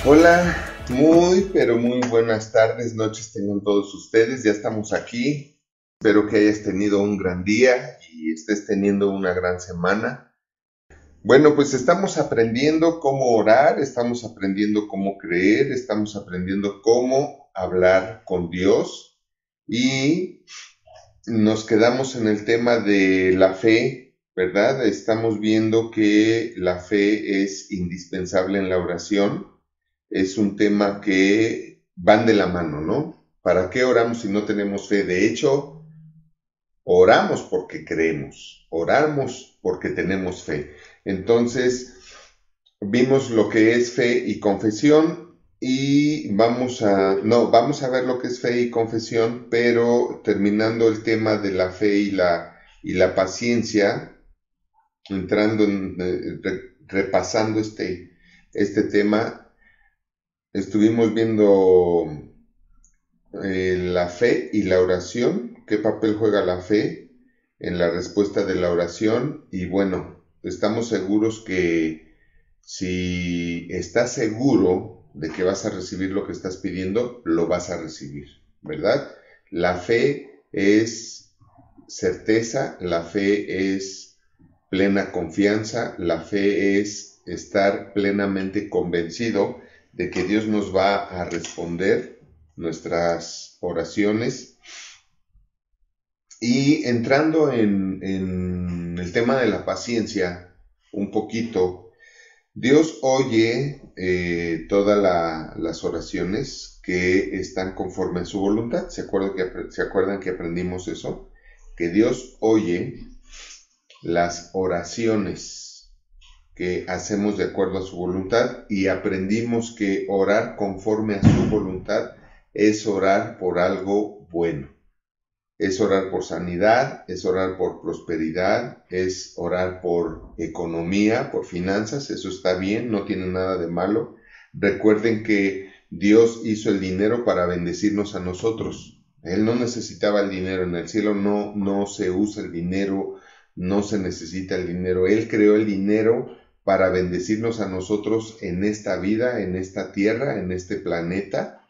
Hola, muy pero muy buenas tardes, noches tengan todos ustedes. Ya estamos aquí. Espero que hayas tenido un gran día y estés teniendo una gran semana. Bueno, pues estamos aprendiendo cómo orar, estamos aprendiendo cómo creer, estamos aprendiendo cómo hablar con Dios y nos quedamos en el tema de la fe, ¿verdad? Estamos viendo que la fe es indispensable en la oración. Es un tema que van de la mano, ¿no? ¿Para qué oramos si no tenemos fe? De hecho, oramos porque creemos, oramos porque tenemos fe. Entonces, vimos lo que es fe y confesión y vamos a ver lo que es fe y confesión, pero terminando el tema de la fe y la paciencia, entrando repasando este tema, estuvimos viendo la fe y la oración, qué papel juega la fe en la respuesta de la oración y bueno, estamos seguros que si estás seguro de que vas a recibir lo que estás pidiendo, lo vas a recibir, ¿verdad? La fe es certeza, la fe es plena confianza, la fe es estar plenamente convencido de que Dios nos va a responder nuestras oraciones. Y entrando en el tema de la paciencia, un poquito, Dios oye todas las oraciones que están conforme a su voluntad. ¿Se acuerdan que aprendimos eso? Que Dios oye las oraciones que hacemos de acuerdo a su voluntad y aprendimos que orar conforme a su voluntad es orar por algo bueno. Es orar por sanidad, es orar por prosperidad, es orar por economía, por finanzas, eso está bien, no tiene nada de malo. Recuerden que Dios hizo el dinero para bendecirnos a nosotros. Él no necesitaba el dinero, en el cielo no se usa el dinero, no se necesita el dinero. Él creó el dinero para bendecirnos a nosotros en esta vida, en esta tierra, en este planeta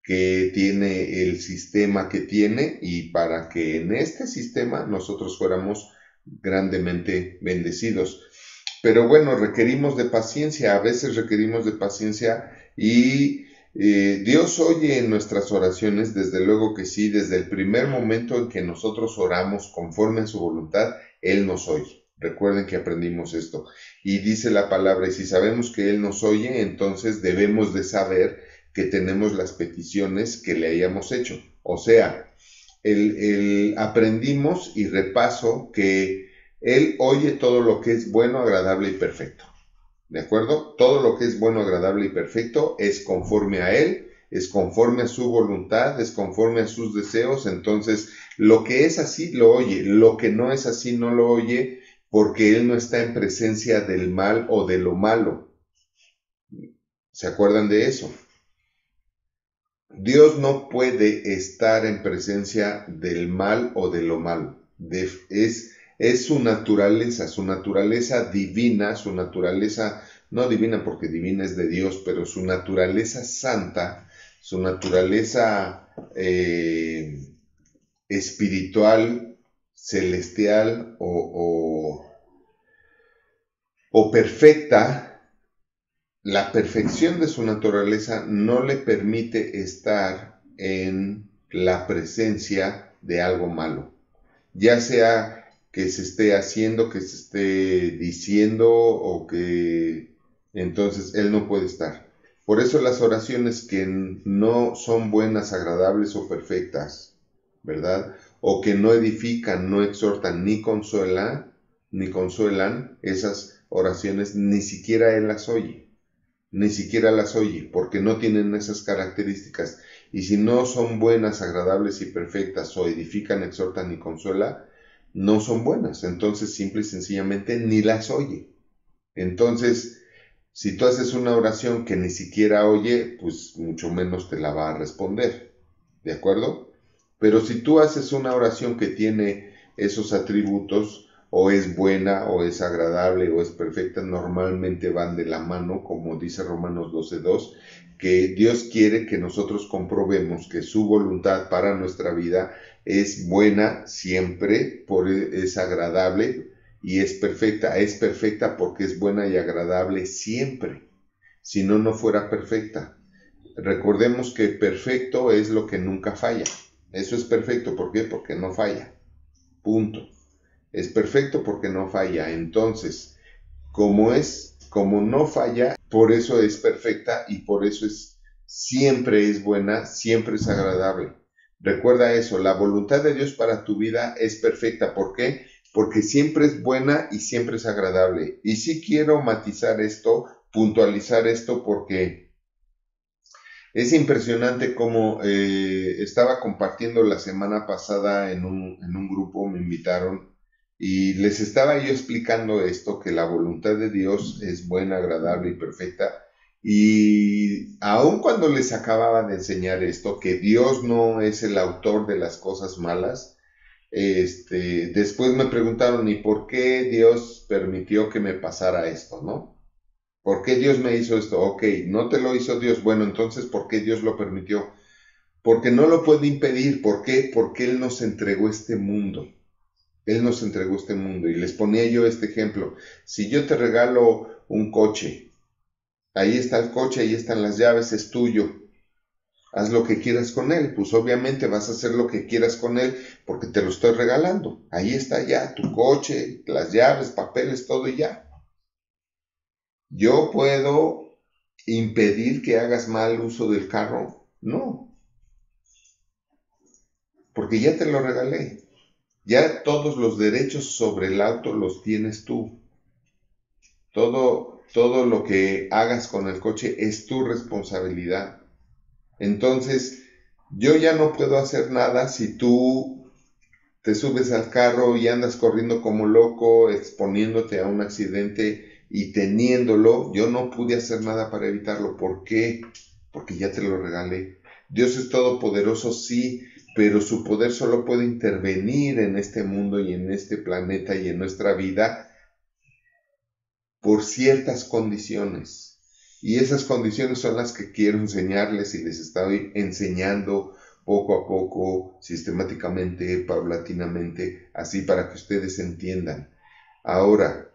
que tiene el sistema que tiene y para que en este sistema nosotros fuéramos grandemente bendecidos. Pero bueno, requerimos de paciencia, a veces requerimos de paciencia y Dios oye en nuestras oraciones, desde luego que sí, desde el primer momento en que nosotros oramos conforme a su voluntad, Él nos oye. Recuerden que aprendimos esto. Y dice la palabra, y si sabemos que Él nos oye, entonces debemos de saber que tenemos las peticiones que le hayamos hecho. O sea, aprendimos y repaso que Él oye todo lo que es bueno, agradable y perfecto. ¿De acuerdo? Todo lo que es bueno, agradable y perfecto es conforme a Él, es conforme a su voluntad, es conforme a sus deseos. Entonces, lo que es así lo oye, lo que no es así no lo oye porque Él no está en presencia del mal o de lo malo. ¿Se acuerdan de eso? Dios no puede estar en presencia del mal o de lo malo. Es su naturaleza divina, su naturaleza, no divina porque divina es de Dios, pero su naturaleza santa, su naturaleza espiritual, celestial o perfecta. La perfección de su naturaleza no le permite estar en la presencia de algo malo, ya sea que se esté haciendo, que se esté diciendo o que entonces él no puede estar. Por eso las oraciones que no son buenas, agradables o perfectas, ¿verdad? O que no edifican, no exhortan ni consuelan, esas oraciones ni siquiera él las oye. Ni siquiera las oye, porque no tienen esas características. Y si no son buenas, agradables y perfectas, o edifican, exhortan y consuela, no son buenas. Entonces, simple y sencillamente, ni las oye. Entonces, si tú haces una oración que ni siquiera oye, pues mucho menos te la va a responder. ¿De acuerdo? Pero si tú haces una oración que tiene esos atributos, o es buena, o es agradable, o es perfecta, normalmente van de la mano, como dice Romanos 12:2, que Dios quiere que nosotros comprobemos que su voluntad para nuestra vida es buena siempre, es agradable y es perfecta porque es buena y agradable siempre, si no, no fuera perfecta. Recordemos que perfecto es lo que nunca falla. Eso es perfecto, ¿por qué? Porque no falla. Punto. Es perfecto porque no falla. Entonces, como no falla, por eso es perfecta y por eso siempre es buena, siempre es agradable. Recuerda eso, la voluntad de Dios para tu vida es perfecta. ¿Por qué? Porque siempre es buena y siempre es agradable. Y sí quiero matizar esto, puntualizar esto, porque es impresionante cómo estaba compartiendo la semana pasada en un grupo, me invitaron y les estaba yo explicando esto, que la voluntad de Dios es buena, agradable y perfecta. Y aun cuando les acababa de enseñar esto, que Dios no es el autor de las cosas malas, después me preguntaron, ¿y por qué Dios permitió que me pasara esto, no? ¿Por qué Dios me hizo esto? Ok, no te lo hizo Dios. Bueno, entonces, ¿por qué Dios lo permitió? Porque no lo puede impedir. ¿Por qué? Porque Él nos entregó este mundo. Él nos entregó este mundo. Y les ponía yo este ejemplo. Si yo te regalo un coche, ahí está el coche, ahí están las llaves, es tuyo. Haz lo que quieras con él. Pues obviamente vas a hacer lo que quieras con él porque te lo estoy regalando. Ahí está ya tu coche, las llaves, papeles, todo y ya. Yo puedo impedir que hagas mal uso del carro. No, porque ya te lo regalé. Ya todos los derechos sobre el auto los tienes tú. Todo lo que hagas con el coche es tu responsabilidad. Entonces, yo ya no puedo hacer nada si tú te subes al carro y andas corriendo como loco, exponiéndote a un accidente y teniéndolo. Yo no pude hacer nada para evitarlo. ¿Por qué? Porque ya te lo regalé. Dios es todopoderoso, sí, pero su poder solo puede intervenir en este mundo y en este planeta y en nuestra vida por ciertas condiciones. Y esas condiciones son las que quiero enseñarles y les estoy enseñando poco a poco, sistemáticamente, paulatinamente, así para que ustedes entiendan. Ahora,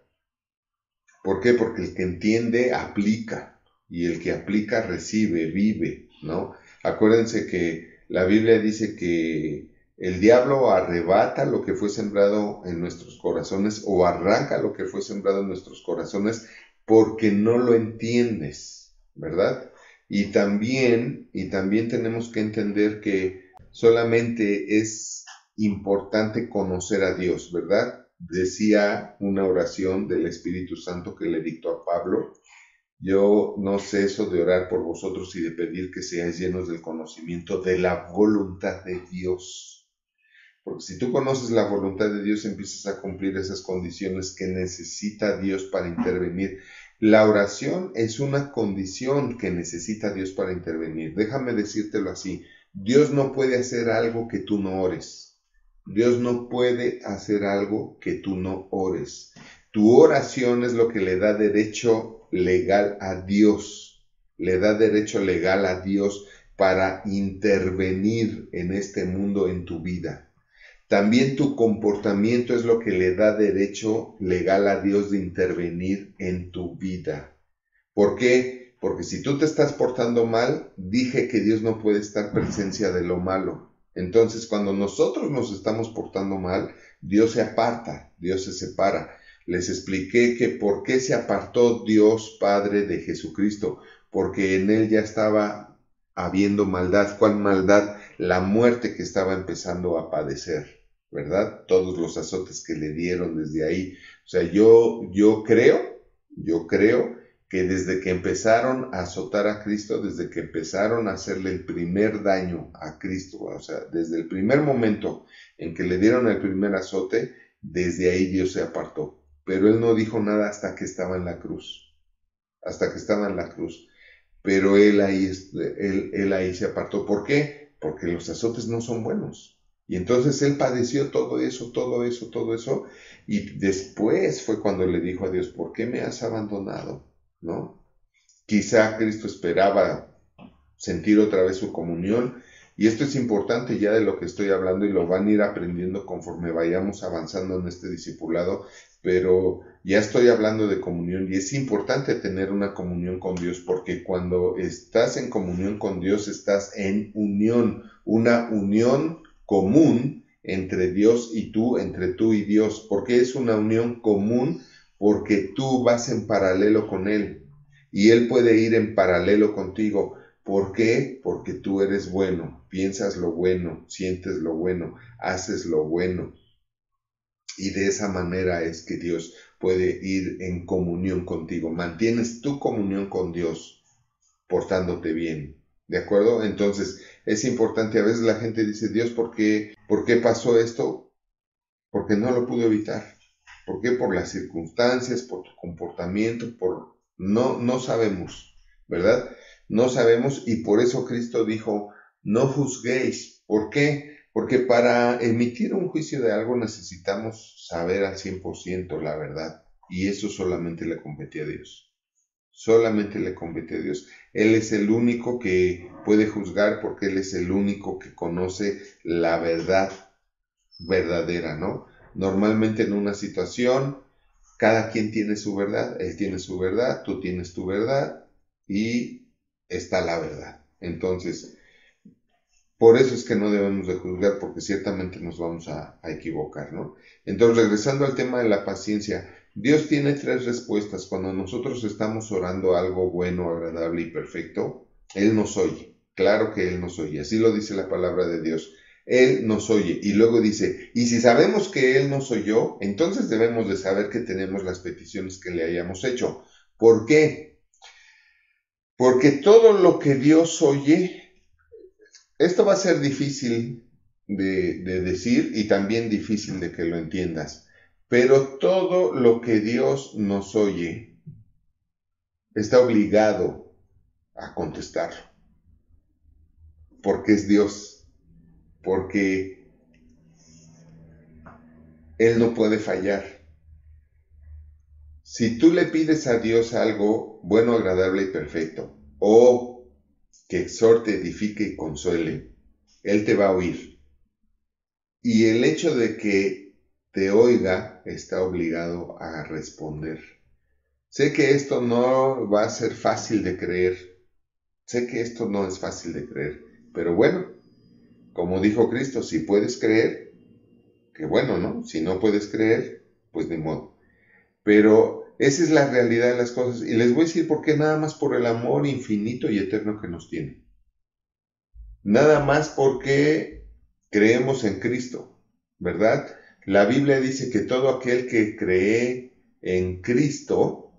¿por qué? Porque el que entiende aplica y el que aplica recibe, vive, ¿no? Acuérdense que la Biblia dice que el diablo arrebata lo que fue sembrado en nuestros corazones o arranca lo que fue sembrado en nuestros corazones porque no lo entiendes, ¿verdad? Y también tenemos que entender que solamente es importante conocer a Dios, ¿verdad? Decía una oración del Espíritu Santo que le dictó a Pablo: yo no ceso de orar por vosotros y de pedir que seáis llenos del conocimiento de la voluntad de Dios. Porque si tú conoces la voluntad de Dios, empiezas a cumplir esas condiciones que necesita Dios para intervenir. La oración es una condición que necesita Dios para intervenir. Déjame decírtelo así: Dios no puede hacer algo que tú no ores. Dios no puede hacer algo que tú no ores. Tu oración es lo que le da derecho legal a Dios. Le da derecho legal a Dios para intervenir en este mundo, en tu vida. También tu comportamiento es lo que le da derecho legal a Dios de intervenir en tu vida. ¿Por qué? Porque si tú te estás portando mal, dije que Dios no puede estar presencia de lo malo. Entonces, cuando nosotros nos estamos portando mal, Dios se aparta, Dios se separa. Les expliqué que por qué se apartó Dios Padre de Jesucristo, porque en él ya estaba habiendo maldad. ¿Cuál maldad? La muerte que estaba empezando a padecer, ¿verdad? Todos los azotes que le dieron desde ahí. O sea, yo creo que desde que empezaron a azotar a Cristo, desde que empezaron a hacerle el primer daño a Cristo, o sea, desde el primer momento en que le dieron el primer azote, desde ahí Dios se apartó. Pero él no dijo nada hasta que estaba en la cruz, hasta que estaba en la cruz. Pero él ahí se apartó. ¿Por qué? Porque los azotes no son buenos. Y entonces él padeció todo eso, todo eso, todo eso. Y después fue cuando le dijo a Dios, ¿por qué me has abandonado? ¿No? Quizá Cristo esperaba sentir otra vez su comunión. Y esto es importante ya de lo que estoy hablando y lo van a ir aprendiendo conforme vayamos avanzando en este discipulado, pero ya estoy hablando de comunión y es importante tener una comunión con Dios porque cuando estás en comunión con Dios estás en unión, una unión común entre Dios y tú, entre tú y Dios. ¿Por qué es una unión común? Porque tú vas en paralelo con Él y Él puede ir en paralelo contigo. ¿Por qué? Porque tú eres bueno, piensas lo bueno, sientes lo bueno, haces lo bueno. Y de esa manera es que Dios puede ir en comunión contigo. Mantienes tu comunión con Dios portándote bien. ¿De acuerdo? Entonces es importante. A veces la gente dice, Dios, ¿por qué pasó esto? Porque no lo pudo evitar. ¿Por qué? Por las circunstancias, por tu comportamiento, no sabemos, ¿verdad? No sabemos y por eso Cristo dijo, no juzguéis. ¿Por qué? Porque para emitir un juicio de algo necesitamos saber al 100% la verdad y eso solamente le compete a Dios. Solamente le compete a Dios. Él es el único que puede juzgar porque Él es el único que conoce la verdad verdadera, ¿no? Normalmente en una situación, cada quien tiene su verdad, él tiene su verdad, tú tienes tu verdad y está la verdad. Entonces, por eso es que no debemos de juzgar porque ciertamente nos vamos a equivocar, ¿no? Entonces, regresando al tema de la paciencia, Dios tiene tres respuestas. Cuando nosotros estamos orando algo bueno, agradable y perfecto, Él nos oye. Claro que Él nos oye. Así lo dice la palabra de Dios. Él nos oye. Y luego dice, y si sabemos que Él nos oyó, entonces debemos de saber que tenemos las peticiones que le hayamos hecho. ¿Por qué? Porque todo lo que Dios oye, esto va a ser difícil de decir y también difícil de que lo entiendas, pero todo lo que Dios nos oye está obligado a contestarlo, porque es Dios, porque Él no puede fallar. Si tú le pides a Dios algo bueno, agradable y perfecto, o que exhorte, edifique y consuele, Él te va a oír. Y el hecho de que te oiga está obligado a responder. Sé que esto no va a ser fácil de creer. Sé que esto no es fácil de creer. Pero bueno, como dijo Cristo, si puedes creer, que bueno, ¿no? Si no puedes creer, pues ni modo. Pero esa es la realidad de las cosas. Y les voy a decir por qué, nada más por el amor infinito y eterno que nos tiene. Nada más porque creemos en Cristo, ¿verdad? La Biblia dice que todo aquel que cree en Cristo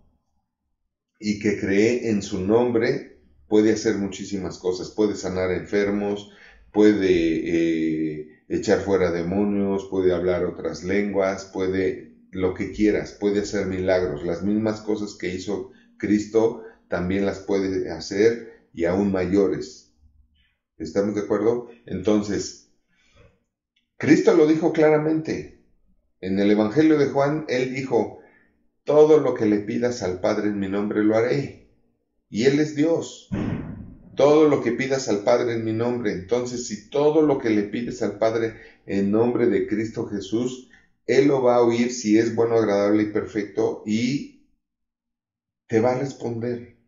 y que cree en su nombre puede hacer muchísimas cosas, puede sanar enfermos, puede echar fuera demonios, puede hablar otras lenguas, puede lo que quieras, puede hacer milagros, las mismas cosas que hizo Cristo también las puede hacer y aún mayores. ¿Estamos de acuerdo? Entonces, Cristo lo dijo claramente. En el Evangelio de Juan, Él dijo, todo lo que le pidas al Padre en mi nombre lo haré. Y Él es Dios. Todo lo que pidas al Padre en mi nombre. Entonces, si todo lo que le pides al Padre en nombre de Cristo Jesús, Él lo va a oír si es bueno, agradable y perfecto y te va a responder.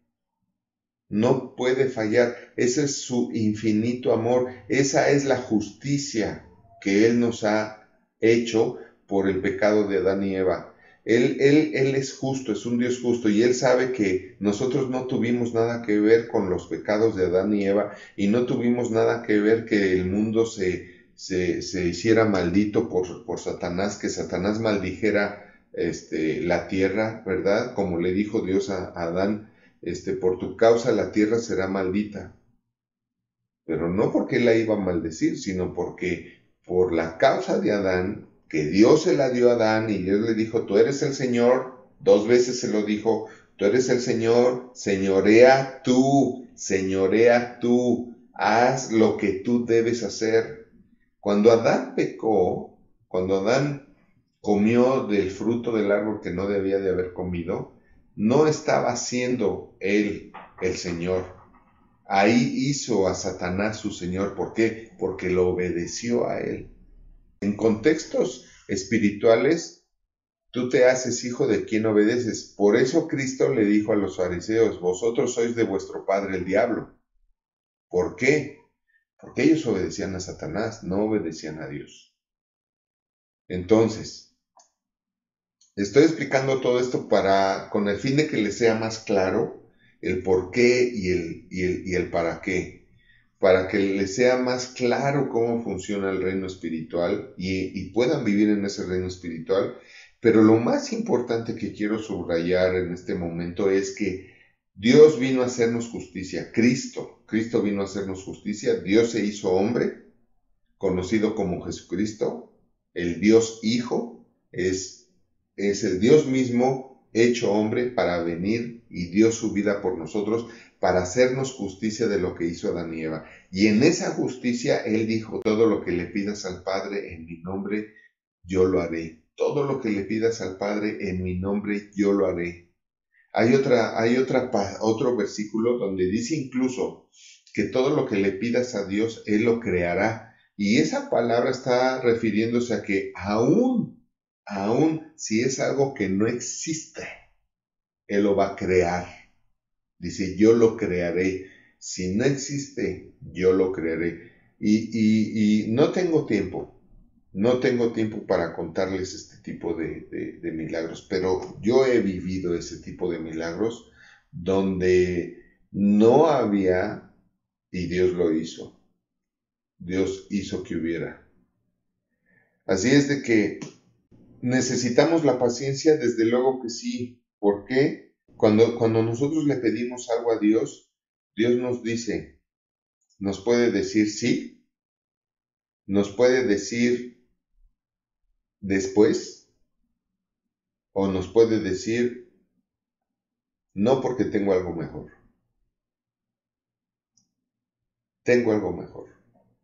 No puede fallar. Ese es su infinito amor. Esa es la justicia que Él nos ha hecho por el pecado de Adán y Eva. Él es justo, es un Dios justo y Él sabe que nosotros no tuvimos nada que ver con los pecados de Adán y Eva y no tuvimos nada que ver que el mundo se hiciera maldito por Satanás, que Satanás maldijera la tierra, ¿verdad? Como le dijo Dios a Adán, por tu causa la tierra será maldita. Pero no porque él la iba a maldecir, sino porque por la causa de Adán, que Dios se la dio a Adán y Dios le dijo, tú eres el Señor, 2 veces se lo dijo, tú eres el Señor, señorea tú, haz lo que tú debes hacer. Cuando Adán pecó, cuando Adán comió del fruto del árbol que no debía de haber comido, no estaba siendo él el Señor. Ahí hizo a Satanás su Señor. ¿Por qué? Porque lo obedeció a él. En contextos espirituales, tú te haces hijo de quien obedeces. Por eso Cristo le dijo a los fariseos, vosotros sois de vuestro padre el diablo. ¿Por qué? Porque ellos obedecían a Satanás, no obedecían a Dios. Entonces, estoy explicando todo esto con el fin de que les sea más claro el por qué y el para qué. Para que les sea más claro cómo funciona el reino espiritual y puedan vivir en ese reino espiritual. Pero lo más importante que quiero subrayar en este momento es que Dios vino a hacernos justicia. Cristo vino a hacernos justicia. Dios se hizo hombre, conocido como Jesucristo. El Dios Hijo es el Dios mismo hecho hombre para venir y dio su vida por nosotros para hacernos justicia de lo que hizo Adán y Eva. Y en esa justicia Él dijo, todo lo que le pidas al Padre en mi nombre, yo lo haré. Todo lo que le pidas al Padre en mi nombre, yo lo haré. Hay otro versículo donde dice incluso que todo lo que le pidas a Dios, Él lo creará. Y esa palabra está refiriéndose a que aún si es algo que no existe, Él lo va a crear. Dice, yo lo crearé. Si no existe, yo lo crearé. Y no tengo tiempo para contarles este tipo de milagros, pero yo he vivido ese tipo de milagros donde no había y Dios lo hizo. Dios hizo que hubiera. Así es de que necesitamos la paciencia, desde luego que sí. ¿Por qué? Cuando nosotros le pedimos algo a Dios, Dios nos puede decir sí, nos puede decir después, o nos puede decir no porque tengo algo mejor. Tengo algo mejor.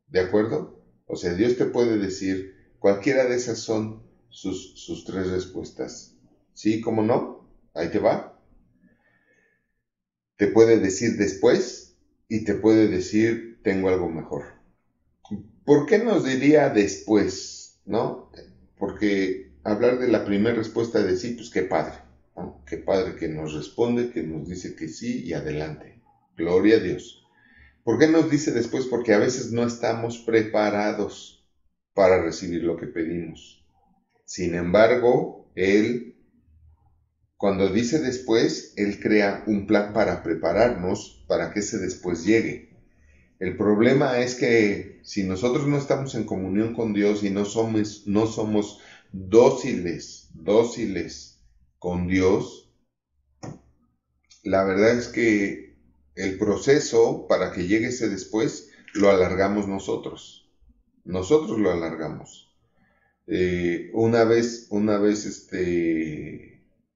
¿De acuerdo? O sea, Dios te puede decir, cualquiera de esas son sus tres respuestas. ¿Sí? ¿Cómo no? Ahí te va. Te puede decir después y te puede decir tengo algo mejor. ¿Por qué nos diría después? ¿No? Porque hablar de la primera respuesta de sí, pues qué padre, ¿no? Qué padre que nos responde, que nos dice que sí y adelante. Gloria a Dios. ¿Por qué nos dice después? Porque a veces no estamos preparados para recibir lo que pedimos. Sin embargo, cuando dice después, Él crea un plan para prepararnos para que ese después llegue. El problema es que si nosotros no estamos en comunión con Dios y no somos dóciles con Dios, la verdad es que el proceso para que llegue ese después lo alargamos nosotros. Nosotros lo alargamos. Una vez,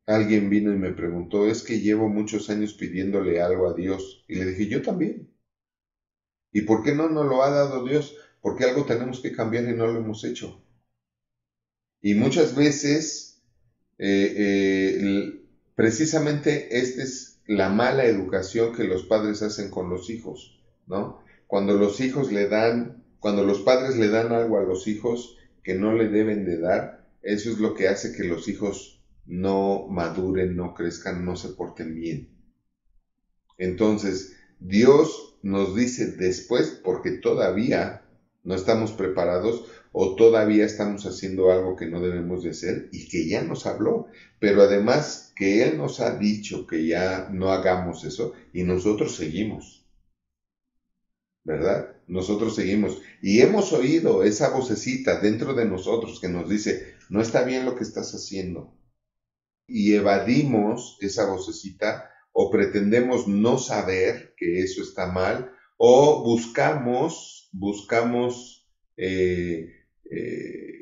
alguien vino y me preguntó, es que llevo muchos años pidiéndole algo a Dios. Y le dije, yo también. ¿Y por qué no nos lo ha dado Dios? Porque algo tenemos que cambiar y no lo hemos hecho. Y muchas veces, precisamente esta es la mala educación que los padres hacen con los hijos, ¿no? Cuando los padres le dan algo a los hijos que no le deben de dar, eso es lo que hace que los hijos no maduren, no crezcan, no se porten bien. Entonces, Dios nos dice después, porque todavía no estamos preparados o todavía estamos haciendo algo que no debemos de hacer y que ya nos habló, pero además que Él nos ha dicho que ya no hagamos eso y nosotros seguimos, ¿verdad? Nosotros seguimos y hemos oído esa vocecita dentro de nosotros que nos dice, no está bien lo que estás haciendo y evadimos esa vocecita o pretendemos no saber que eso está mal, o buscamos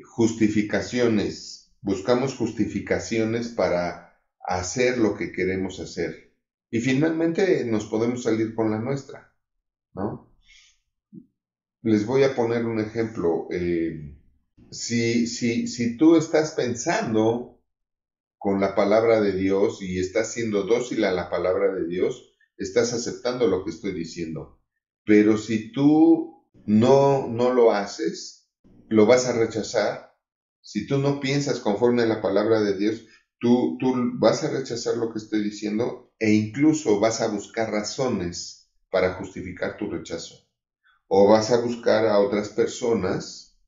justificaciones para hacer lo que queremos hacer. Y finalmente nos podemos salir con la nuestra, ¿no? Les voy a poner un ejemplo. Si tú estás pensando con la palabra de Dios y estás siendo dócil a la palabra de Dios, estás aceptando lo que estoy diciendo. Pero si tú no lo haces, lo vas a rechazar. Si tú no piensas conforme a la palabra de Dios, tú vas a rechazar lo que estoy diciendo e incluso vas a buscar razones para justificar tu rechazo. O vas a buscar a otras personas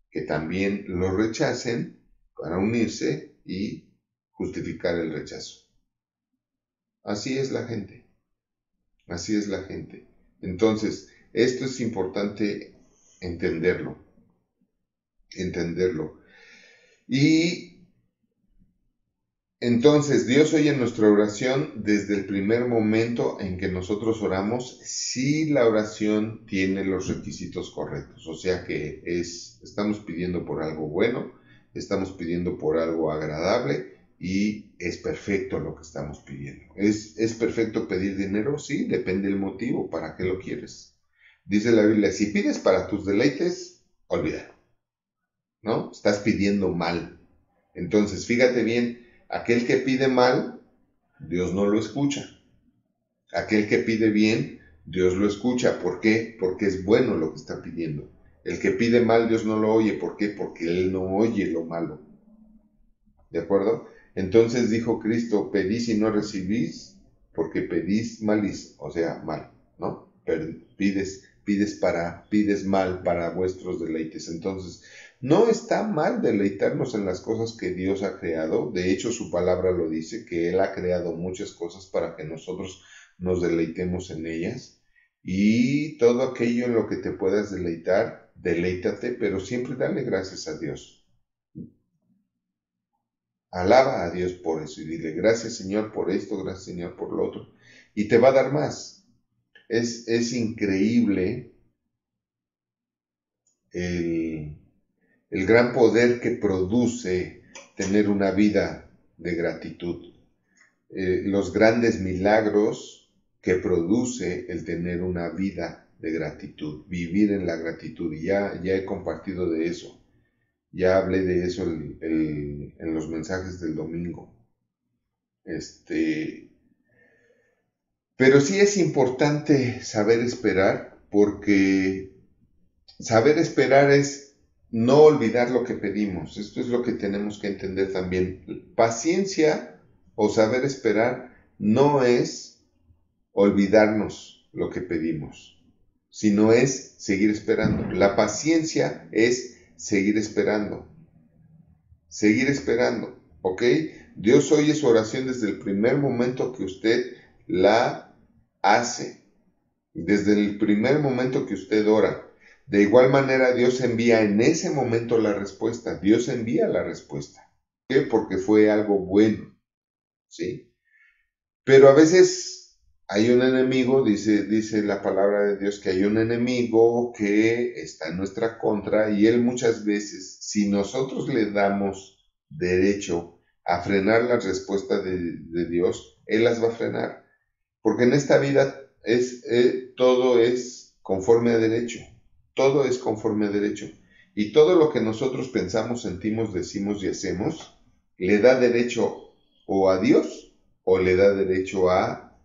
que también lo rechacen para unirse y justificar el rechazo. Así es la gente. Así es la gente. Entonces, esto es importante entenderlo. Entenderlo. Y entonces Dios oye nuestra oración desde el primer momento en que nosotros oramos, si la oración tiene los requisitos correctos. O sea que estamos pidiendo por algo bueno, estamos pidiendo por algo agradable y es perfecto lo que estamos pidiendo. ¿Es perfecto pedir dinero? Sí, depende del motivo, ¿para qué lo quieres? Dice la Biblia, si pides para tus deleites, olvídalo, ¿no? Estás pidiendo mal. Entonces, fíjate bien, aquel que pide mal, Dios no lo escucha. Aquel que pide bien, Dios lo escucha. ¿Por qué? Porque es bueno lo que está pidiendo. El que pide mal, Dios no lo oye. ¿Por qué? Porque Él no oye lo malo. ¿De acuerdo? Entonces dijo Cristo, pedís y no recibís, porque pedís malís, o sea, mal, ¿no? Pides mal para vuestros deleites. Entonces, no está mal deleitarnos en las cosas que Dios ha creado. De hecho, su palabra lo dice, que Él ha creado muchas cosas para que nosotros nos deleitemos en ellas. Y todo aquello en lo que te puedas deleitar, deleítate, pero siempre dale gracias a Dios. Alaba a Dios por eso y dile, gracias Señor por esto, gracias Señor por lo otro. Y te va a dar más. Es increíble el, el gran poder que produce tener una vida de gratitud. Los grandes milagros que produce el tener una vida de gratitud, vivir en la gratitud. Y ya he compartido de eso. Ya hablé de eso en los mensajes del domingo. Pero sí es importante saber esperar, porque saber esperar es no olvidar lo que pedimos. Esto es lo que tenemos que entender también. Paciencia o saber esperar no es olvidarnos lo que pedimos, sino es seguir esperando. La paciencia es seguir esperando. Seguir esperando, ¿ok? Dios oye su oración desde el primer momento que usted la hace, desde el primer momento que usted ora. De igual manera, Dios envía en ese momento la respuesta. Dios envía la respuesta. ¿Por qué? Porque fue algo bueno, ¿sí? Pero a veces hay un enemigo, dice la palabra de Dios, que hay un enemigo que está en nuestra contra y él muchas veces, si nosotros le damos derecho a frenar las respuestas de Dios, él las va a frenar. Porque en esta vida todo es conforme a derecho. Todo es conforme a derecho. Y todo lo que nosotros pensamos, sentimos, decimos y hacemos, le da derecho o a Dios o le da derecho a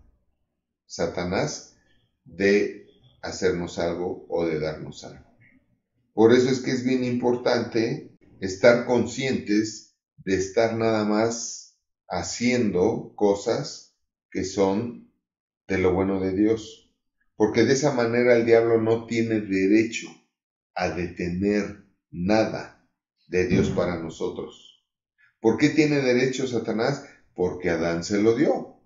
Satanás de hacernos algo o de darnos algo. Por eso es que es bien importante estar conscientes de estar nada más haciendo cosas que son de lo bueno de Dios. Porque de esa manera el diablo no tiene derecho a detener nada de Dios para nosotros. ¿Por qué tiene derecho Satanás? Porque Adán se lo dio.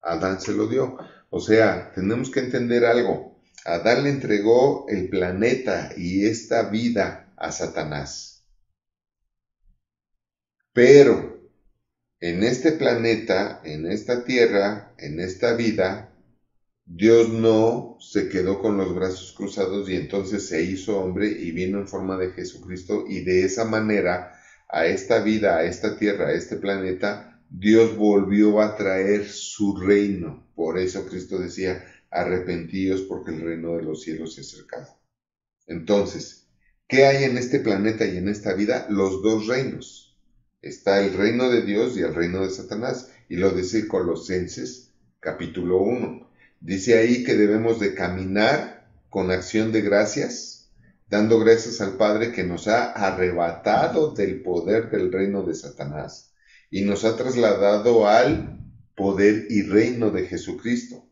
Adán se lo dio. O sea, tenemos que entender algo. Adán le entregó el planeta y esta vida a Satanás. Pero en este planeta, en esta tierra, en esta vida, Dios no se quedó con los brazos cruzados y entonces se hizo hombre y vino en forma de Jesucristo y de esa manera a esta vida, a esta tierra, a este planeta, Dios volvió a traer su reino. Por eso Cristo decía, arrepentíos porque el reino de los cielos se ha acercado. Entonces, ¿qué hay en este planeta y en esta vida? Los dos reinos. Está el reino de Dios y el reino de Satanás. Y lo dice Colosenses capítulo 1. Dice ahí que debemos de caminar con acción de gracias, dando gracias al Padre que nos ha arrebatado del poder del reino de Satanás y nos ha trasladado al poder y reino de Jesucristo.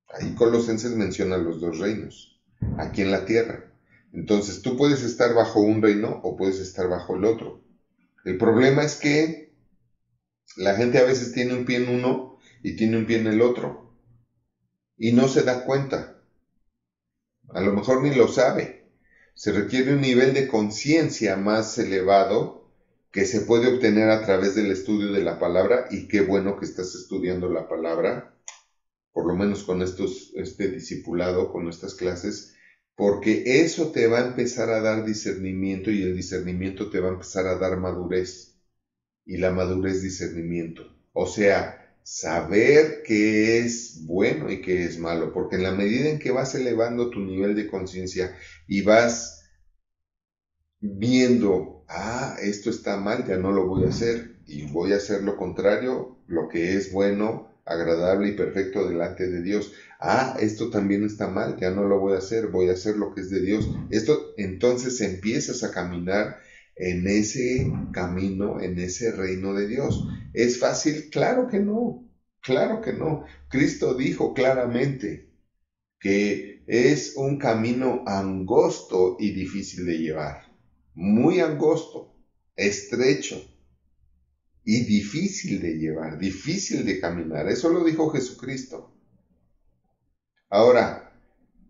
Ahí Colosenses menciona los dos reinos, aquí en la tierra. Entonces tú puedes estar bajo un reino o puedes estar bajo el otro. El problema es que la gente a veces tiene un pie en uno y tiene un pie en el otro y no se da cuenta. A lo mejor ni lo sabe. Se requiere un nivel de conciencia más elevado que se puede obtener a través del estudio de la palabra, y qué bueno que estás estudiando la palabra, por lo menos con este discipulado, con estas clases, porque eso te va a empezar a dar discernimiento y el discernimiento te va a empezar a dar madurez, y la madurez discernimiento. O sea, saber qué es bueno y qué es malo, porque en la medida en que vas elevando tu nivel de conciencia y vas viendo, esto está mal, ya no lo voy a hacer, y voy a hacer lo contrario, lo que es bueno, agradable y perfecto delante de Dios. Esto también está mal, ya no lo voy a hacer lo que es de Dios. Esto, entonces empiezas a caminar en ese camino, en ese reino de Dios. ¿Es fácil? Claro que no, claro que no. Cristo dijo claramente que es un camino angosto y difícil de llevar. Muy angosto, estrecho y difícil de llevar, difícil de caminar. Eso lo dijo Jesucristo. Ahora,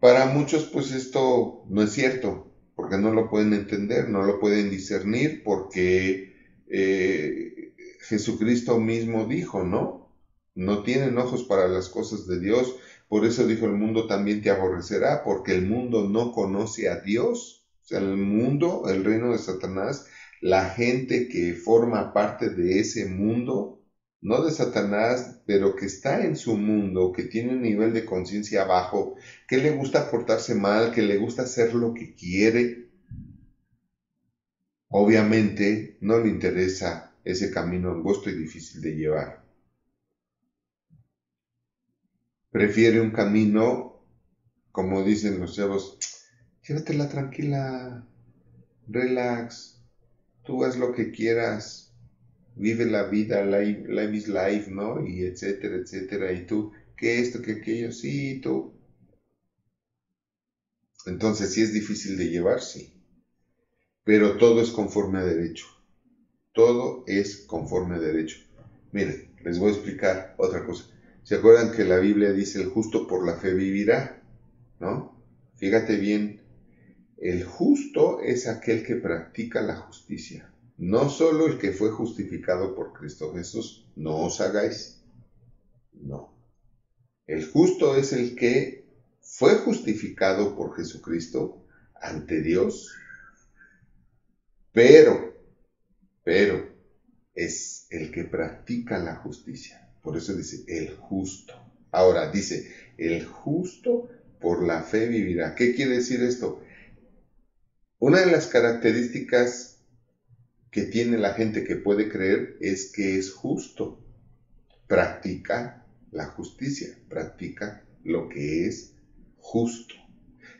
para muchos pues esto no es cierto, porque no lo pueden entender, no lo pueden discernir, porque Jesucristo mismo dijo, ¿no? No tienen ojos para las cosas de Dios. Por eso dijo, el mundo también te aborrecerá, porque el mundo no conoce a Dios. O sea, el mundo, el reino de Satanás, la gente que forma parte de ese mundo, no de Satanás, pero que está en su mundo, que tiene un nivel de conciencia bajo, que le gusta portarse mal, que le gusta hacer lo que quiere, obviamente no le interesa ese camino angosto y difícil de llevar. Prefiere un camino, como dicen los chavos, llévatela tranquila, relax, tú haz lo que quieras, vive la vida, life is life, ¿no? Y etcétera, etcétera, y tú, que esto, que aquello, sí, tú. Entonces sí es difícil de llevar, sí, pero todo es conforme a derecho, todo es conforme a derecho. Miren, les voy a explicar otra cosa. ¿Se acuerdan que la Biblia dice el justo por la fe vivirá? ¿No? Fíjate bien, el justo es aquel que practica la justicia, no solo el que fue justificado por Cristo Jesús. No os hagáis, no. El justo es el que fue justificado por Jesucristo ante Dios, pero es el que practica la justicia. Por eso dice el justo. Ahora dice, el justo por la fe vivirá. ¿Qué quiere decir esto? Una de las características que tiene la gente que puede creer es que es justo. Practica la justicia, practica lo que es justo.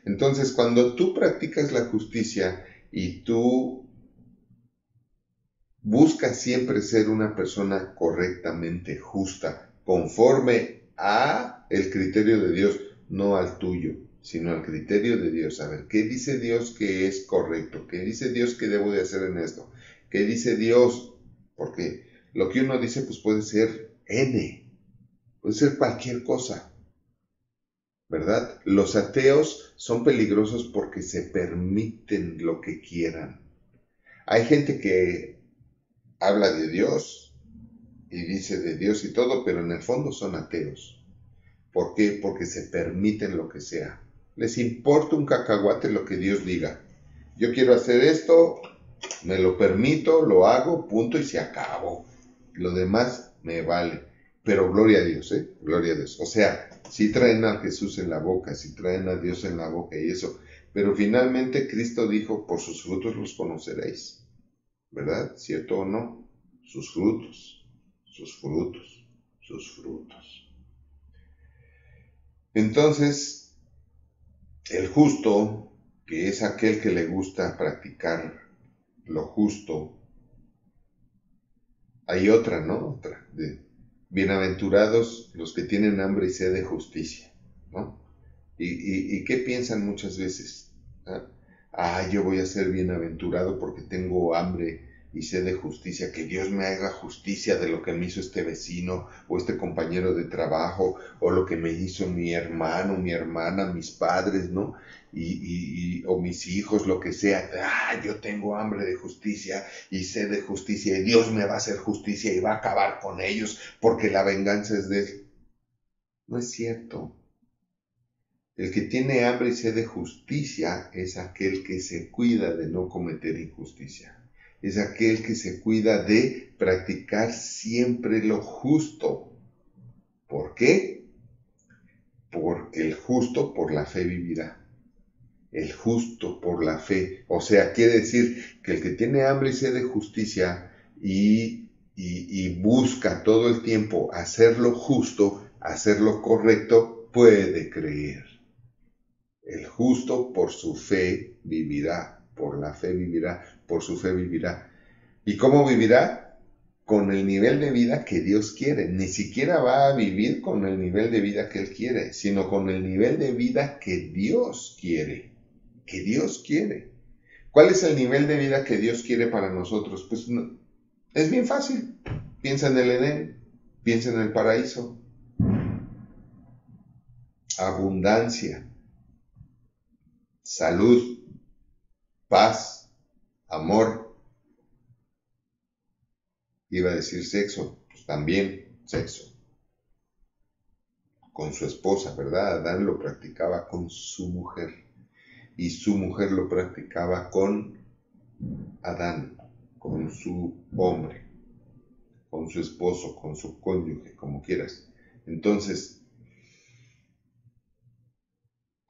Entonces, cuando tú practicas la justicia y tú busca siempre ser una persona correctamente justa, conforme a el criterio de Dios, no al tuyo, sino al criterio de Dios. A ver, ¿qué dice Dios que es correcto? ¿Qué dice Dios que debo de hacer en esto? ¿Qué dice Dios? Porque lo que uno dice pues puede ser puede ser cualquier cosa, ¿verdad? Los ateos son peligrosos porque se permiten lo que quieran. Hay gente que habla de Dios y dice de Dios y todo, pero en el fondo son ateos. ¿Por qué? Porque se permiten lo que sea. Les importa un cacahuate lo que Dios diga. Yo quiero hacer esto, me lo permito, lo hago, punto y se acabó. Lo demás me vale. Pero gloria a Dios, gloria a Dios. O sea, Sí traen a Jesús en la boca, sí traen a Dios en la boca y eso. Pero finalmente Cristo dijo, por sus frutos los conoceréis. ¿Verdad? ¿Cierto o no? Sus frutos, sus frutos, sus frutos. Entonces, el justo, que es aquel que le gusta practicar lo justo, hay otra, ¿no? Otra, de bienaventurados los que tienen hambre y sed de justicia, ¿no? ¿Y qué piensan muchas veces? Yo voy a ser bienaventurado porque tengo hambre y sed de justicia, que Dios me haga justicia de lo que me hizo este vecino o este compañero de trabajo o lo que me hizo mi hermano, mi hermana, mis padres, ¿no? O mis hijos, lo que sea. Yo tengo hambre de justicia y sed de justicia y Dios me va a hacer justicia y va a acabar con ellos porque la venganza es de Él. No es cierto. El que tiene hambre y sed de justicia es aquel que se cuida de no cometer injusticia. Es aquel que se cuida de practicar siempre lo justo. ¿Por qué? Porque el justo por la fe vivirá. El justo por la fe. O sea, quiere decir que el que tiene hambre y sed de justicia y busca todo el tiempo hacer lo justo, hacer lo correcto, puede creer. El justo por su fe vivirá, por la fe vivirá, por su fe vivirá. ¿Y cómo vivirá? Con el nivel de vida que Dios quiere. Ni siquiera va a vivir con el nivel de vida que Él quiere, sino con el nivel de vida que Dios quiere. Que Dios quiere. ¿Cuál es el nivel de vida que Dios quiere para nosotros? Pues no, es bien fácil. Piensa en el Edén, piensa en el paraíso. Abundancia, salud, paz, amor. Iba a decir sexo, pues también sexo. Con su esposa, ¿verdad? Adán lo practicaba con su mujer y su mujer lo practicaba con Adán, con su hombre, con su esposo, con su cónyuge, como quieras. Entonces,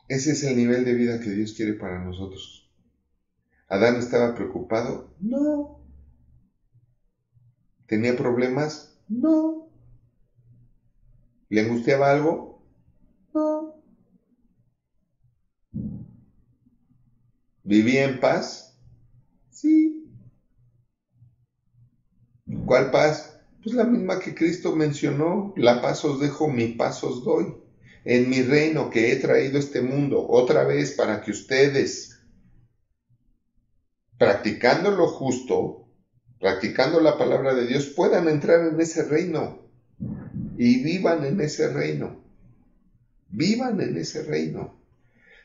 ese es el nivel de vida que Dios quiere para nosotros. ¿Adán estaba preocupado? No. ¿Tenía problemas? No. ¿Le angustiaba algo? No. ¿Vivía en paz? Sí. ¿Cuál paz? Pues la misma que Cristo mencionó, la paz os dejo, mi paz os doy. En mi reino que he traído a este mundo, otra vez para que ustedes, practicando lo justo, practicando la palabra de Dios, puedan entrar en ese reino y vivan en ese reino. Vivan en ese reino,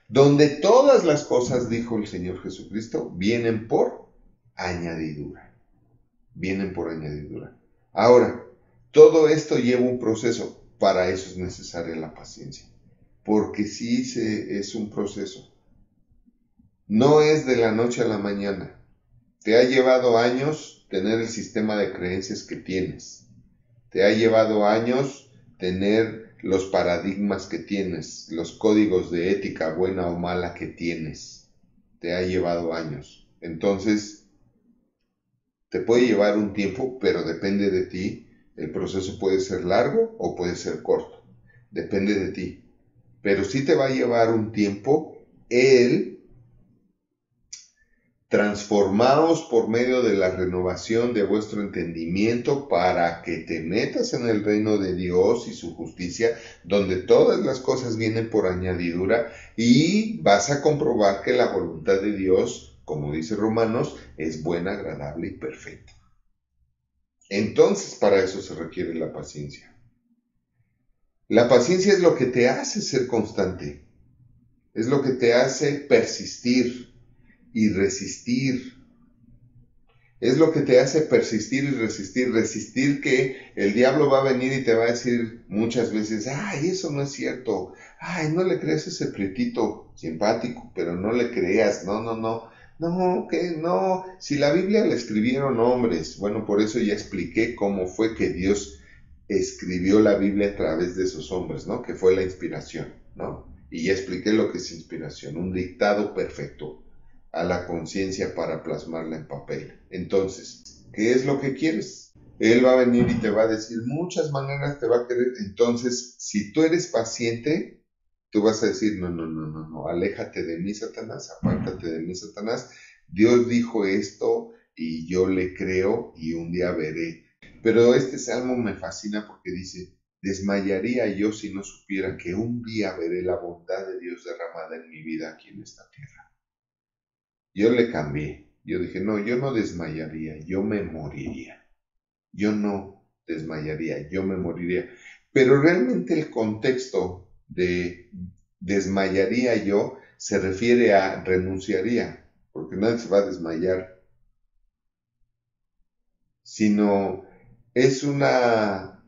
donde todas las cosas, dijo el Señor Jesucristo, vienen por añadidura. Vienen por añadidura. Ahora, todo esto lleva un proceso. Para eso es necesaria la paciencia. Porque sí es un proceso. No es de la noche a la mañana. Te ha llevado años tener el sistema de creencias que tienes. Te ha llevado años tener los paradigmas que tienes, los códigos de ética buena o mala que tienes. Te ha llevado años. Entonces, te puede llevar un tiempo, pero depende de ti. El proceso puede ser largo o puede ser corto. Depende de ti. Pero sí te va a llevar un tiempo el transformaos por medio de la renovación de vuestro entendimiento para que te metas en el reino de Dios y su justicia, donde todas las cosas vienen por añadidura y vas a comprobar que la voluntad de Dios, como dice Romanos, es buena, agradable y perfecta. Entonces, para eso se requiere la paciencia. La paciencia es lo que te hace ser constante, es lo que te hace persistir y resistir. Es lo que te hace persistir y resistir. Resistir que el diablo va a venir y te va a decir muchas veces, eso no es cierto. No le creas a ese prietito simpático, pero no le creas. No, que no. Si la Biblia la escribieron hombres, bueno, por eso ya expliqué cómo fue que Dios escribió la Biblia a través de esos hombres, ¿no? Que fue la inspiración, ¿no? Y ya expliqué lo que es inspiración, un dictado perfecto a la conciencia para plasmarla en papel. Entonces, ¿qué es lo que quieres? Él va a venir y te va a decir muchas maneras, te va a querer. Entonces, si tú eres paciente, tú vas a decir, no, aléjate de mí, Satanás, apártate de mí, Satanás. Dios dijo esto y yo le creo y un día veré. Pero este salmo me fascina porque dice, desmayaría yo si no supiera que un día veré la bondad de Dios derramada en mi vida aquí en esta tierra. Yo le cambié. Yo dije, no, yo no desmayaría, yo me moriría. Yo no desmayaría, yo me moriría. Pero realmente el contexto de desmayaría yo se refiere a renunciaría, porque nadie se va a desmayar, sino es una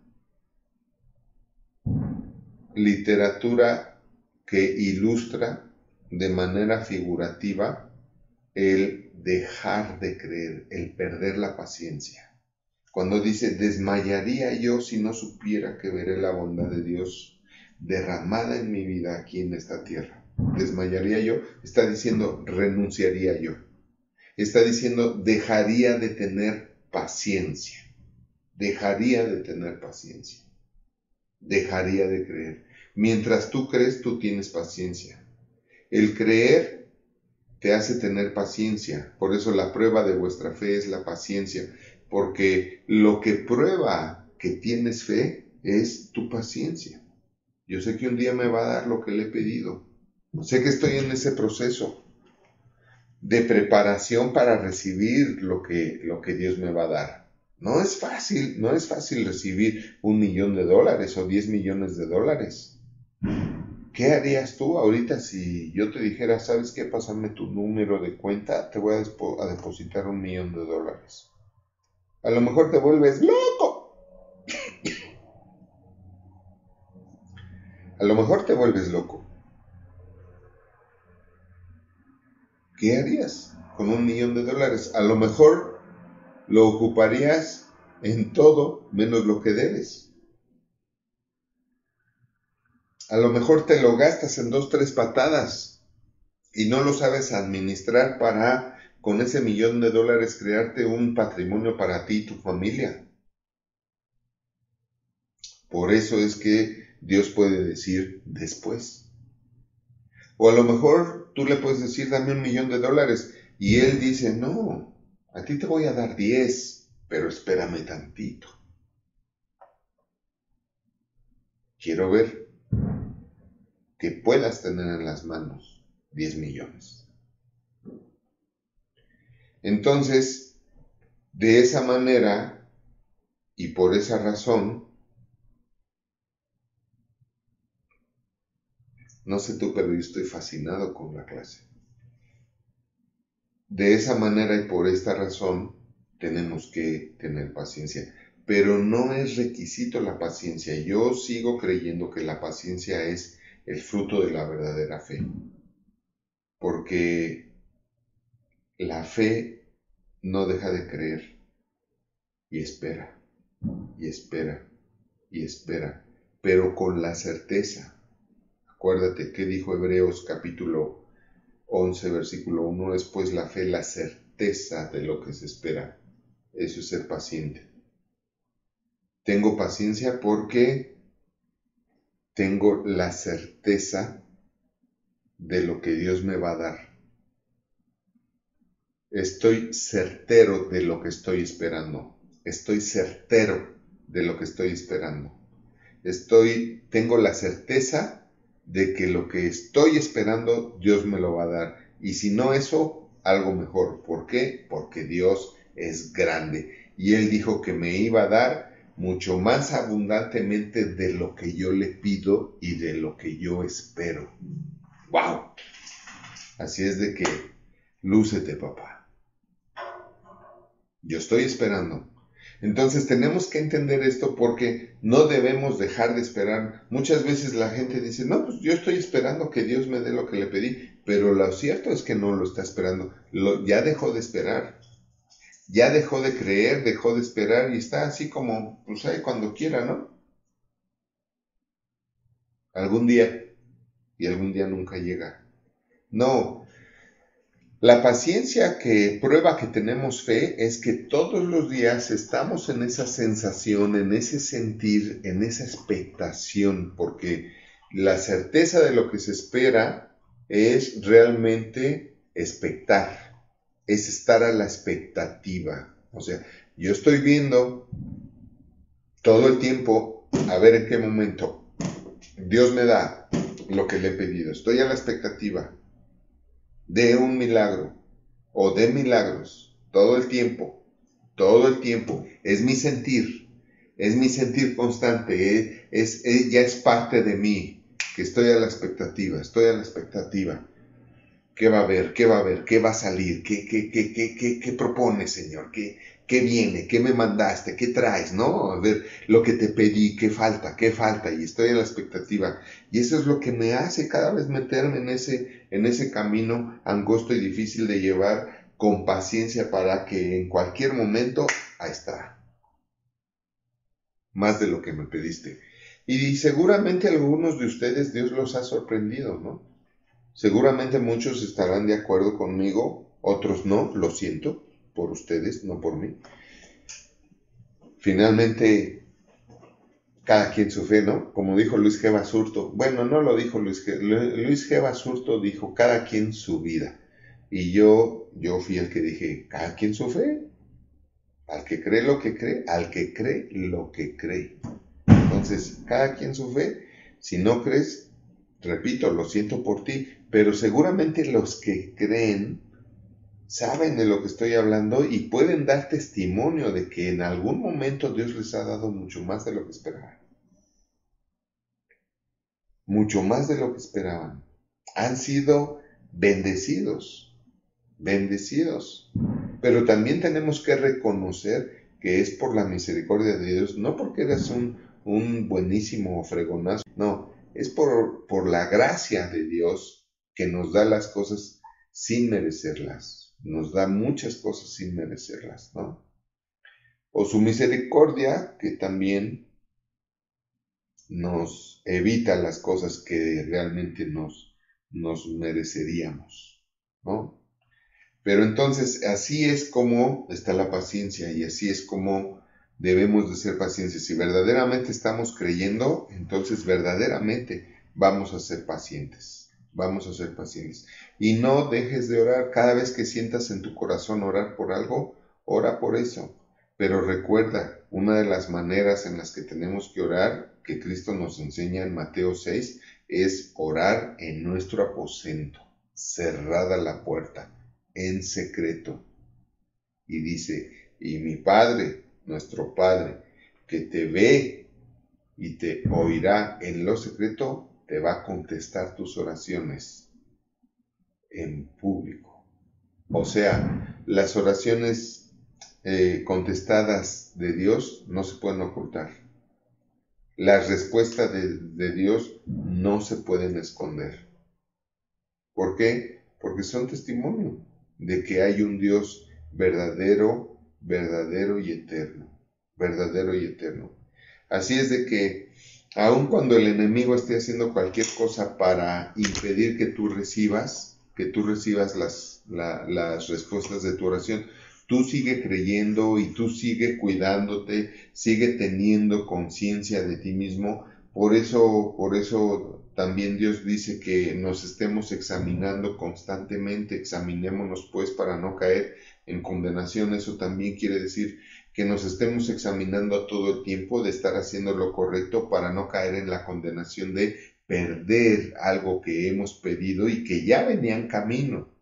literatura que ilustra de manera figurativa el dejar de creer, el perder la paciencia. Cuando dice, desmayaría yo si no supiera que veré la bondad de Dios derramada en mi vida aquí en esta tierra. Desmayaría yo, está diciendo, renunciaría yo. Está diciendo, dejaría de tener paciencia. Dejaría de tener paciencia. Dejaría de creer. Mientras tú crees, tú tienes paciencia. El creer te hace tener paciencia. Por eso la prueba de vuestra fe es la paciencia. Porque lo que prueba que tienes fe es tu paciencia. Yo sé que un día me va a dar lo que le he pedido. Sé que estoy en ese proceso de preparación para recibir lo que Dios me va a dar. No es fácil recibir $1,000,000 o 10 millones de dólares. ¿Qué harías tú ahorita si yo te dijera, sabes qué, pásame tu número de cuenta, te voy a depositar $1,000,000? A lo mejor te vuelves loco. A lo mejor te vuelves loco. ¿Qué harías con $1,000,000? A lo mejor lo ocuparías en todo menos lo que debes. A lo mejor te lo gastas en 2, 3 patadas y no lo sabes administrar para con ese $1,000,000 crearte un patrimonio para ti y tu familia. Por eso es que Dios puede decir después. O a lo mejor tú le puedes decir, dame $1,000,000 y él dice, no, a ti te voy a dar 10, pero espérame tantito. Quiero ver que puedas tener en las manos 10 millones. Entonces, de esa manera y por esa razón, no sé tú, pero yo estoy fascinado con la clase. De esa manera y por esta razón tenemos que tener paciencia. Pero no es requisito la paciencia. Yo sigo creyendo que la paciencia es el fruto de la verdadera fe. Porque la fe no deja de creer y espera, y espera, y espera, pero con la certeza. Acuérdate que dijo Hebreos capítulo 11, versículo 1, es pues la fe, la certeza de lo que se espera. Eso es ser paciente. Tengo paciencia porque tengo la certeza de lo que Dios me va a dar. Estoy certero de lo que estoy esperando. Estoy certero de lo que estoy esperando. Tengo la certeza de que lo que estoy esperando Dios me lo va a dar. Y si no eso, algo mejor. ¿Por qué? Porque Dios es grande. Y Él dijo que me iba a dar mucho más abundantemente de lo que yo le pido y de lo que yo espero. ¡Wow! Así es de que lúcete, papá. Yo estoy esperando. Entonces tenemos que entender esto porque no debemos dejar de esperar. Muchas veces la gente dice, no, pues yo estoy esperando que Dios me dé lo que le pedí, pero lo cierto es que no lo está esperando, ya dejó de esperar. ya dejó de creer, dejó de esperar y está así como, pues ahí cuando quiera, ¿no? Algún día, y algún día nunca llega. No, la paciencia que prueba que tenemos fe es que todos los días estamos en esa sensación, en ese sentir, en esa expectación, porque la certeza de lo que se espera es realmente expectar, es estar a la expectativa. O sea, yo estoy viendo todo el tiempo a ver en qué momento Dios me da lo que le he pedido. Estoy a la expectativa de un milagro o de milagros todo el tiempo. Es mi sentir constante, ya es parte de mí, que estoy a la expectativa, estoy a la expectativa. ¿Qué va a haber? ¿Qué va a haber? ¿Qué va a salir? ¿Qué propone, Señor? ¿Qué viene? ¿Qué me mandaste? ¿Qué traes? ¿No? A ver, lo que te pedí, ¿qué falta? ¿Qué falta? Y estoy en la expectativa. Y eso es lo que me hace cada vez meterme en ese camino angosto y difícil de llevar con paciencia para que en cualquier momento, ahí está, más de lo que me pediste. Y seguramente algunos de ustedes Dios los ha sorprendido, ¿no? Seguramente muchos estarán de acuerdo conmigo, otros no, lo siento, por ustedes, no por mí. Finalmente, cada quien su fe, ¿no? Como dijo Luis G. Basurto. Bueno, no lo dijo Luis G. Luis G. Basurto dijo, cada quien su vida. Y yo fui el que dije, cada quien su fe. Al que cree lo que cree, al que cree lo que cree. Entonces, cada quien su fe. Si no crees, repito, lo siento por ti, pero seguramente los que creen saben de lo que estoy hablando y pueden dar testimonio de que en algún momento Dios les ha dado mucho más de lo que esperaban. Mucho más de lo que esperaban. Han sido bendecidos, bendecidos. Pero también tenemos que reconocer que es por la misericordia de Dios, no porque eres un buenísimo fregonazo, no, es por la gracia de Dios que nos da las cosas sin merecerlas, nos da muchas cosas sin merecerlas, ¿no? O su misericordia que también nos evita las cosas que realmente nos mereceríamos, ¿no? Pero entonces así es como está la paciencia y así es como debemos de ser pacientes. Si verdaderamente estamos creyendo, entonces verdaderamente vamos a ser pacientes. Vamos a ser pacientes. Y no dejes de orar. Cada vez que sientas en tu corazón orar por algo, ora por eso. Pero recuerda, una de las maneras en las que tenemos que orar, que Cristo nos enseña en Mateo 6, es orar en nuestro aposento, cerrada la puerta en secreto. Y dice, y mi Padre, nuestro Padre, que te ve y te oirá en lo secreto, te va a contestar tus oraciones en público. O sea, las oraciones contestadas de Dios no se pueden ocultar. Las respuestas de Dios no se pueden esconder. ¿Por qué? Porque son testimonio de que hay un Dios verdadero, verdadero y eterno. Verdadero y eterno. Así es de que, aun cuando el enemigo esté haciendo cualquier cosa para impedir que tú recibas las respuestas de tu oración, tú sigue creyendo y tú sigue cuidándote, sigue teniendo conciencia de ti mismo. Por eso también Dios dice que nos estemos examinando constantemente, examinémonos pues para no caer en condenación. Eso también quiere decir que nos estemos examinando todo el tiempo de estar haciendo lo correcto para no caer en la condenación de perder algo que hemos pedido y que ya venía en camino.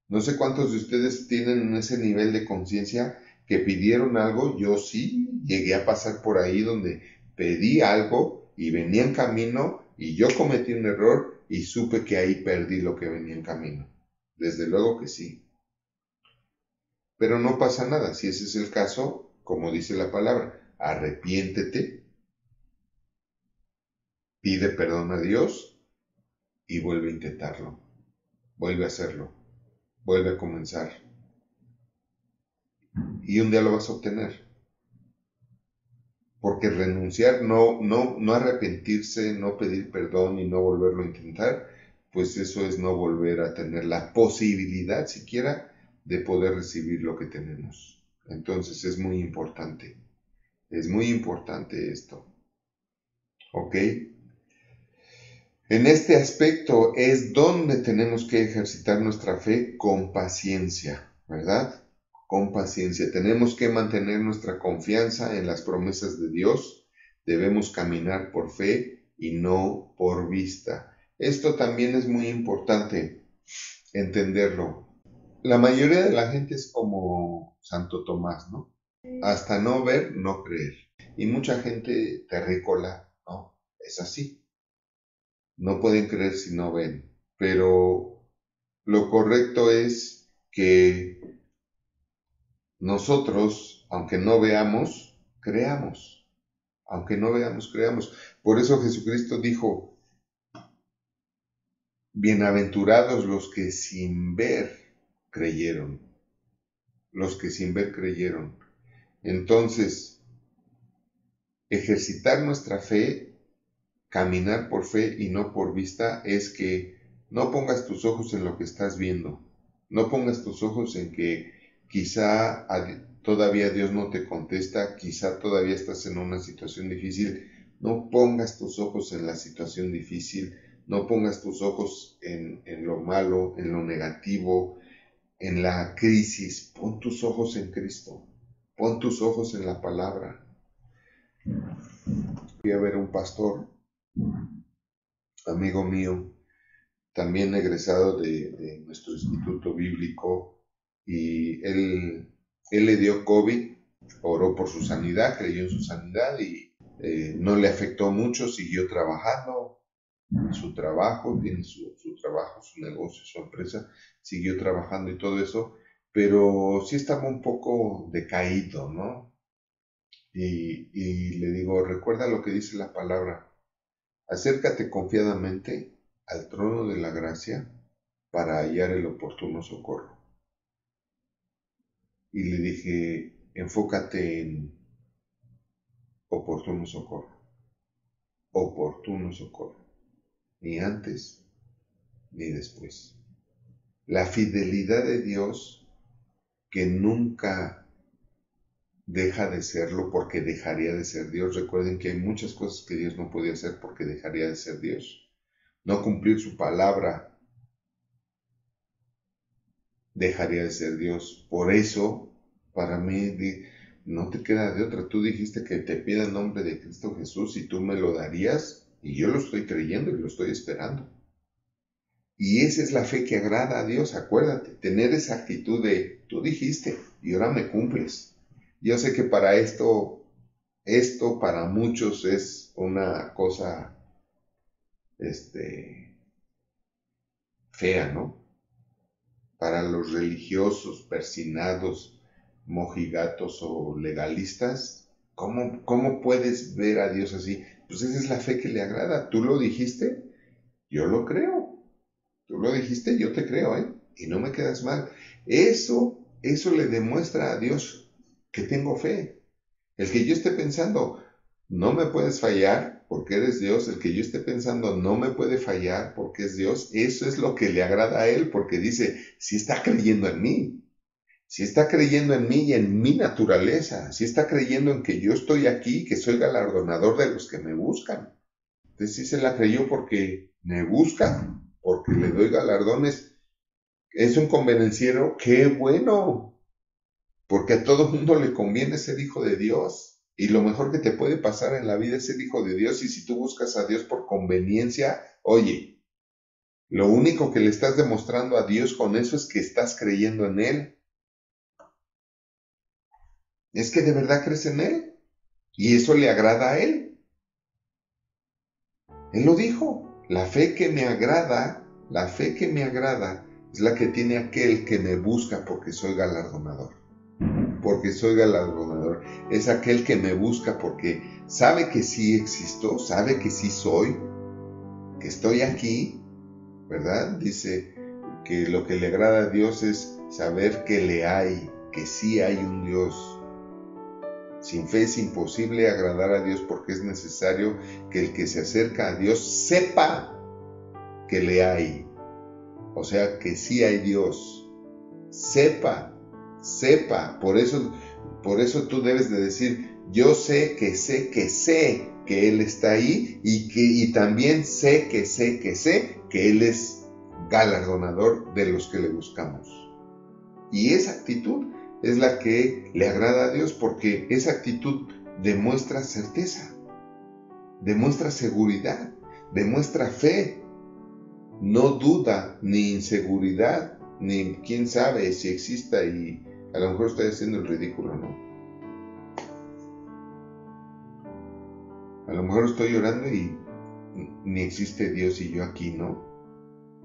No sé cuántos de ustedes tienen ese nivel de conciencia que pidieron algo. Yo sí llegué a pasar por ahí donde pedí algo y venía en camino y yo cometí un error y supe que ahí perdí lo que venía en camino. Desde luego que sí. Pero no pasa nada. Si ese es el caso, como dice la palabra, arrepiéntete, pide perdón a Dios y vuelve a intentarlo. Vuelve a hacerlo. Vuelve a comenzar. y un día lo vas a obtener. Porque renunciar, no arrepentirse, no pedir perdón y no volverlo a intentar, pues eso es no volver a tener la posibilidad siquiera de poder recibir lo que tenemos. Entonces es muy importante esto. ¿Ok? En este aspecto es donde tenemos que ejercitar nuestra fe con paciencia, ¿verdad? Con paciencia. Tenemos que mantener nuestra confianza en las promesas de Dios. Debemos caminar por fe y no por vista. Esto también es muy importante entenderlo. La mayoría de la gente es como Santo Tomás, ¿no? Hasta no ver, no creer. Y mucha gente terrícola, ¿no? Es así. No pueden creer si no ven. Pero lo correcto es que nosotros, aunque no veamos, creamos. Aunque no veamos, creamos. Por eso Jesucristo dijo, bienaventurados los que sin ver creyeron. Los que sin ver creyeron. Entonces, ejercitar nuestra fe, caminar por fe y no por vista, es que no pongas tus ojos en lo que estás viendo. No pongas tus ojos en que quizá todavía Dios no te contesta, quizá todavía estás en una situación difícil. No pongas tus ojos en la situación difícil, no pongas tus ojos en lo malo, en lo negativo, en la crisis. Pon tus ojos en Cristo, pon tus ojos en la palabra. Fui a ver un pastor, amigo mío, también egresado de nuestro instituto bíblico, y él le dio COVID, oró por su sanidad, creyó en su sanidad y no le afectó mucho, siguió trabajando, su trabajo, tiene su trabajo, su negocio, su empresa, siguió trabajando y todo eso, pero sí estaba un poco decaído, ¿no? Y le digo, recuerda lo que dice la palabra, acércate confiadamente al trono de la gracia para hallar el oportuno socorro. Y le dije, enfócate en oportuno socorro, ni antes ni después. La fidelidad de Dios, que nunca deja de serlo porque dejaría de ser Dios. Recuerden que hay muchas cosas que Dios no podía hacer porque dejaría de ser Dios. No cumplir su palabra dejaría de ser Dios. Por eso, para mí, no te queda de otra. Tú dijiste que te pida el nombre de Cristo Jesús y tú me lo darías, y yo lo estoy creyendo y lo estoy esperando. Y esa es la fe que agrada a Dios, acuérdate, tener esa actitud de, tú dijiste y ahora me cumples. Yo sé que para esto para muchos es una cosa, fea, ¿no? Para los religiosos, persinados, mojigatos o legalistas, ¿cómo puedes ver a Dios así? Pues esa es la fe que le agrada. Tú lo dijiste, yo lo creo. Tú lo dijiste, yo te creo, ¿eh? Y no me quedas mal. Eso le demuestra a Dios que tengo fe. El que yo esté pensando, no me puedes fallar porque eres Dios, el que yo esté pensando, no me puede fallar porque es Dios, eso es lo que le agrada a Él, porque dice, si está creyendo en mí, si está creyendo en mí y en mi naturaleza, si está creyendo en que yo estoy aquí, que soy galardonador de los que me buscan. Entonces sí se la creyó porque me busca, porque le doy galardones. Es un convenenciero, qué bueno, porque a todo mundo le conviene ser hijo de Dios. Y lo mejor que te puede pasar en la vida es ser hijo de Dios. Y si tú buscas a Dios por conveniencia, oye, lo único que le estás demostrando a Dios con eso es que estás creyendo en Él. Es que de verdad crees en Él. Y eso le agrada a Él. Él lo dijo. La fe que me agrada es la que tiene aquel que me busca porque soy galardonador. Porque soy galardonador. Es aquel que me busca porque sabe que sí existo, sabe que sí soy, que estoy aquí, ¿verdad? Dice que lo que le agrada a Dios es saber que le hay, que sí hay un Dios. Sin fe es imposible agradar a Dios porque es necesario que el que se acerca a Dios sepa que le hay. O sea, que sí hay Dios. Sepa. Por eso tú debes de decir, yo sé que Él está ahí y también sé que Él es galardonador de los que le buscamos. Y esa actitud es la que le agrada a Dios, porque esa actitud demuestra certeza, demuestra seguridad, demuestra fe, no duda ni inseguridad, ni quién sabe si exista y a lo mejor estoy haciendo el ridículo, ¿no? A lo mejor estoy llorando y ni existe Dios y yo aquí, ¿no?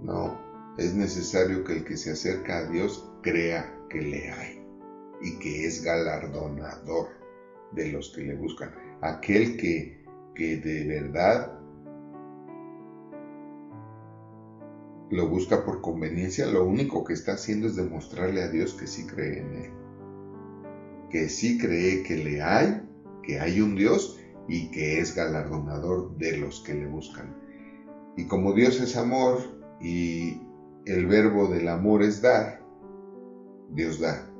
No, es necesario que el que se acerca a Dios crea que le hay y que es galardonador de los que le buscan. Aquel que de verdad lo busca por conveniencia, lo único que está haciendo es demostrarle a Dios que sí cree en Él. Que sí cree que le hay, que hay un Dios y que es galardonador de los que le buscan. Y como Dios es amor y el verbo del amor es dar, Dios da.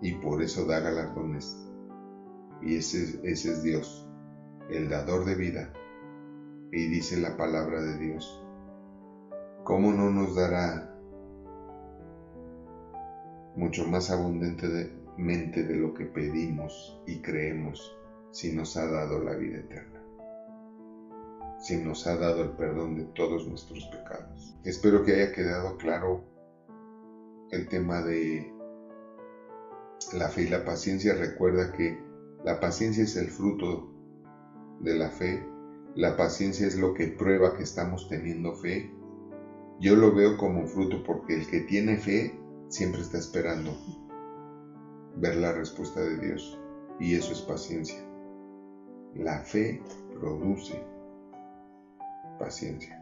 Y por eso da galardones. Y ese es Dios, el dador de vida. Y dice la palabra de Dios, ¿cómo no nos dará mucho más abundantemente de lo que pedimos y creemos si nos ha dado la vida eterna? Si nos ha dado el perdón de todos nuestros pecados. Espero que haya quedado claro el tema de la fe y la paciencia. Recuerda que la paciencia es el fruto de la fe. La paciencia es lo que prueba que estamos teniendo fe. Yo lo veo como fruto porque el que tiene fe siempre está esperando ver la respuesta de Dios. Y eso es paciencia. La fe produce paciencia.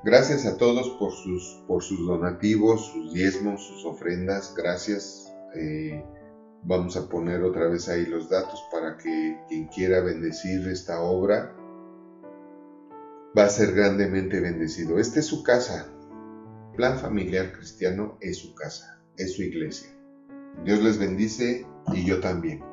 Gracias a todos por sus donativos, sus diezmos, sus ofrendas. Gracias. Vamos a poner otra vez ahí los datos para que quien quiera bendecir esta obra va a ser grandemente bendecido. Esta es su casa. Plan Familiar Cristiano es su casa, es su iglesia. Dios les bendice y yo también.